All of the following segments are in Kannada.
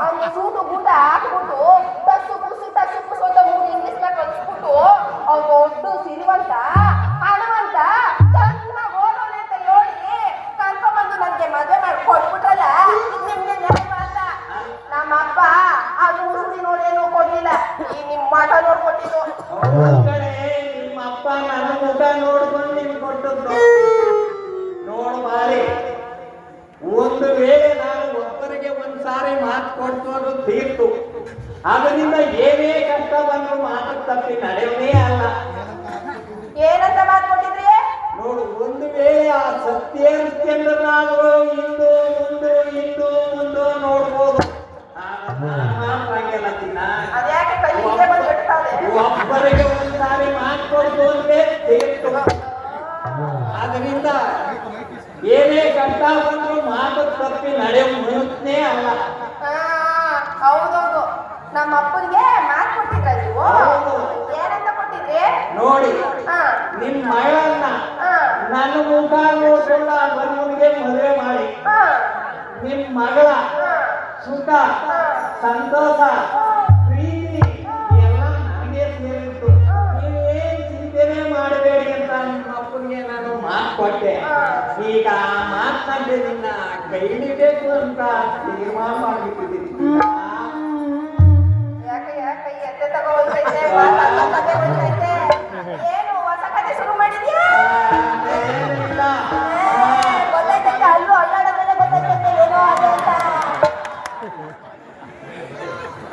ಅವ್ನಿಗೆ ಸೂಟು ಗೂಟ ಹಾಕ್ಬಿಟ್ಟು ಟಸ್ಸು ಪುಸು ಅಂತ ಮೂರು ಇಂಗ್ಲಿಷ್ನ ಕಲಿಸ್ಬಿಟ್ಟು ಅವ್ನು ದೊಡ್ಡ ಸಿರಿವಂತ ಹಣವಂತ ಚೆನ್ನಾಗಿ ಓದೋನೆ ಅಂತ ನೋಡಿ ಕರ್ಕೊಂಬಂದು ನನಗೆ ಮದುವೆ ಮಾಡಿ ಕೊಟ್ಬಿಟ್ರಲ್ಲ ನಿಮ್ಗೆ ನ್ಯಾಯ ಅಂತ ನಮ್ಮ ಅಪ್ಪ ಅದು ಮುಸುಡಿ ನೋಡೇನು ಕೊಡ್ಲಿಲ್ಲ ಈ ನಿಮ್ಮ ಮಠ ನೋಡ್ಕೊಟ್ಟಿದ್ದು. ನಿಮ್ಮ ಅಪ್ಪ ನನ್ನ ಮುಖ ನೋಡ್ಕೊಂಡು ನಿಮ್ಗೆ ಕೊಟ್ಟದ್ದು ನೋಡ್ಬಾರಿ. ಒಂದು ವೇಳೆ ನಾನು ಒಬ್ಬರಿಗೆ ಒಂದ್ಸಾರಿ ಮಾತು ಕೊಡ್ತೋದು ತೀರ್ತು, ಅದರಿಂದ ಏನೇ ಕಷ್ಟ ಬಂದ್ರು ಮಾತು ತಪ್ಪಿ ನಡೆಯೋದೇ ಅಲ್ಲ. ಏನಂತ ಮಾತು ಕೊಟ್ಟಿದ್ರಿ? ನೋಡು, ಒಂದು ವೇಳೆ ಆ ಸತ್ಯೇಂದ್ರನಾದ್ರು ಇಂದು ನೋಡ್ಬೋದು. ಅದ್ಯಾಕೆ ಕೈ ಹಿಂದೆ ಬಂದು ಬಿಡ್ತಾವೆ? ಒಬ್ಬರಿಗೆ ಒಂದ್ಸಾರಿ ಮಾತು ಕೊಡ್ತು ಅಂದ್ರೆ ತೀರ್ತು. ಅದರಿಂದ ಏನೇ ಕಷ್ಟ ಬಂದ್ರು ಮಾತು ತಪ್ಪಿ ನಡೆಯೋ ಮನುಷ್ಯನೇ ಅಲ್ಲ. ಹೌದೌದು, ನಮ್ಮ ಅಪ್ಪನಿಗೆ ಮಾತು ಕೊಟ್ಟಿದ್ರ ನೀವು? ಏನಂತ ಕೊಟ್ಟಿದ್ರಿ? ನೋಡಿ, ನಿಮ್ ಮಗಳನ್ನ ನನ್ನ ಮುಖ ನೋಡ್ಕೊಂಡ ಬಂದವನಿಗೆ ಮದುವೆ ಮಾಡಿ ನಿಮ್ ಮಗಳ ಸುಖ ಸಂತೋಷ ಪ್ರೀತಿ ಎಲ್ಲ ನನಗೆ ಸೇರಿತ್ತು. ನೀವೇನ್ ಚಿಂತನೆ ಮಾಡಬೇಡಿ ಅಂತ ನಿಮ್ಮ ಅಪ್ಪನಿಗೆ ನಾನು ಮಾತು ಕೊಟ್ಟೆ. ಈಗ ಆ ಮಾತಂತೆ ನಿನ್ನ ಕೈ ಹಿಡಿಬೇಕು ಅಂತ ತೀರ್ಮಾನ ಮಾಡಿಬಿಟ್ಟಿದ್ದೀನಿ. ಯಾಕೆ ಎತ್ತೆ ತಗೋಳ್ತೈತೆ? ಏನು ಹೊಸ ಕತೆ ಶುರು ಮಾಡಿದ್ಯಾ? ಗೊತ್ತಾಯ್ತೈತೆ, ಅಲ್ಲೂ ಅಲ್ಲಾಡೋದ್ಮೇಲೆ ಗೊತ್ತಾಯ್ತೈತೆ ಏನೋ ಅದು ಅಂತ.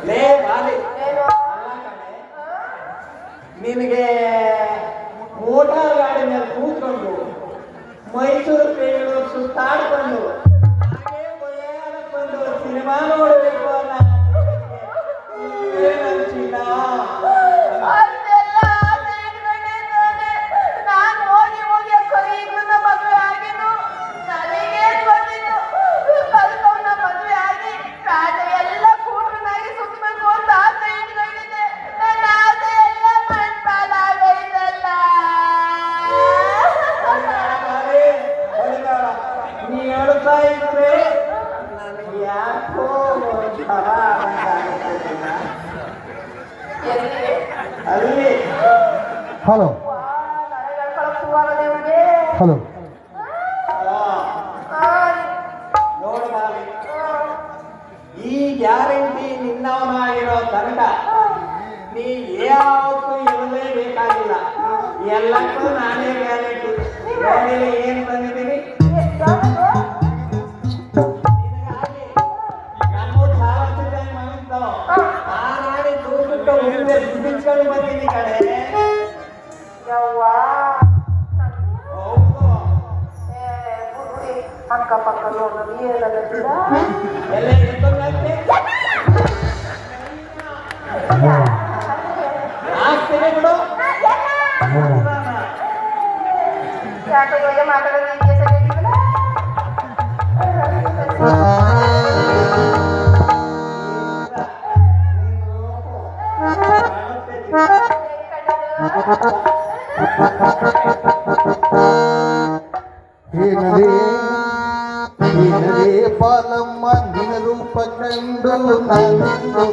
ಲೇ ಬಾಲಿ, ನಿನಗೆ ಮೋಟಾರ್ ಗಾಡಿ ಮೇಲೆ ಕೂತ್ಕೊಂಡು ಮೈಸೂರು ಬೆಂಗಳೂರು ಸುತ್ತಾಡ್ಕೊಂಡು ಹಾಗೆ ಬಂದು ಸಿನಿಮಾ ನೋಡಬೇಕು ಅನ್ನೋ ಏನಂಚಿಲ್ಲ. ನಾನು ಹೋಗಿ ಈಗಲೂ ಮದುವೆ ಆಗಿದ್ದು ನನಗೆ ಗೊತ್ತಿತ್ತು. ಕಲ್ತವನ್ನ ಮದುವೆ ಆಗಿ ರಾತ್ರಿ ಎಲ್ಲ ಕೂಟ್ರನಾಗಿ ಸುತ್ತಬೇಕು ಅಂತ ಆಸೆ ಇಟ್ಕೊಂಡಿದ್ದೆ. ನನ್ನ ಆಸೆ ಎಲ್ಲ ಮಣ್ಪಾಲಾಗೈತಲ್ಲ. ನೀ ಹೇಳ್ತಾ ಇದ್ರೆ ನನಗೆ ಯಾಕೋ ಅಲ್ಲಿ. ಹಲೋ ಹಲೋ ನೋಡ್ಬಾರಿ, ಈ ಗ್ಯಾರಂಟಿ ನಿನ್ನವನಾಗಿರೋ ತನಕ ನೀ ಯಾವತ್ತೂ ಇರಲೇಬೇಕಾಗಿಲ್ಲ. ಎಲ್ಲಕ್ಕೂ ನಾನೇ ಗ್ಯಾರಂಟಿ. ಏನ್ ಬಂದಿದ್ದೀನಿ ನಿನಗಾಗಿ ನಮ್ಮ ಸಾವರ್ತಿದ್ದ ಮಾಡಿದ್ದು ಆ ನಾಡಿ ತೂಬಿಟ್ಟು ಮುಂದೆ ಬಿಡಿಸ್ಕೊಂಡು ಬಂದಿನಿ ಕಡೆ. ಹೌದು, ಅಕ್ಕಪಕ್ಕ ನೋಡೋದು ಏನೆಲ್ಲ ಎಲ್ಲ ಎಷ್ಟೊಂದಂತೆ ಆಗ್ತೀನಿ ಬಿಡು. ಯಾಕೆ ಇವಾಗ ಮಾತಾಡೋದು ಇದೆಯಾ ಸರಿಯಾಗಿಲ್ಲ? ಏನದೇ ಪಾಲಮ್ಮ ನಿನ ರೂಪ ಕಂಡು ನಾನೆಂದು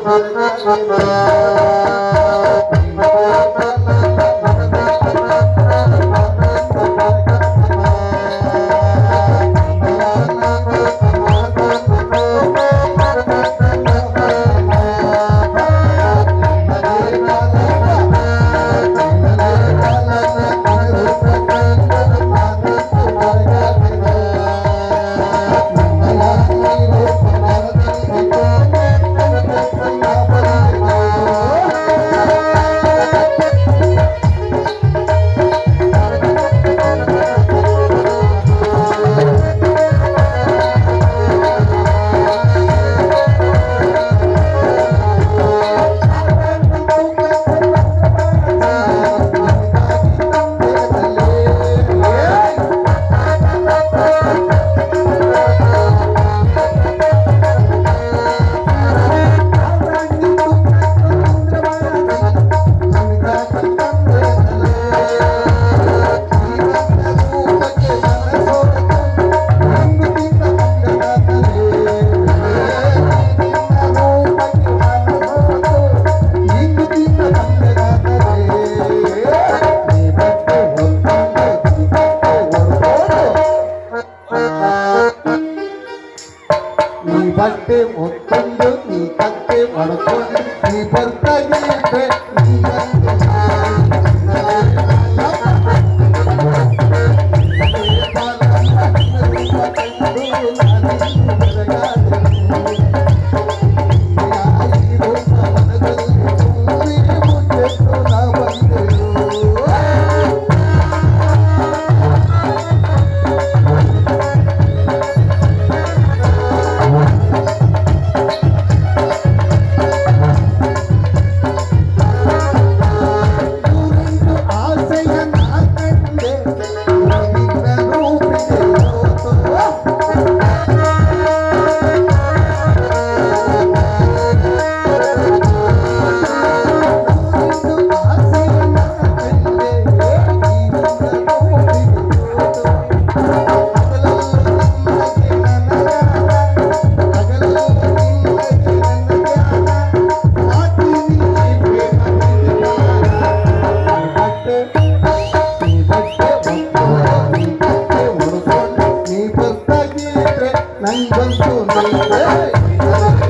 ಬಟ್ಟೆ ಒತ್ತೊಂದು ನೀ ಕತ್ತೆ ಒಡ್ಕೊಂಡು ನೀ ಬರ್ತಾಗಿದ್ರೆ ನೀ ನಂಗೊಂದು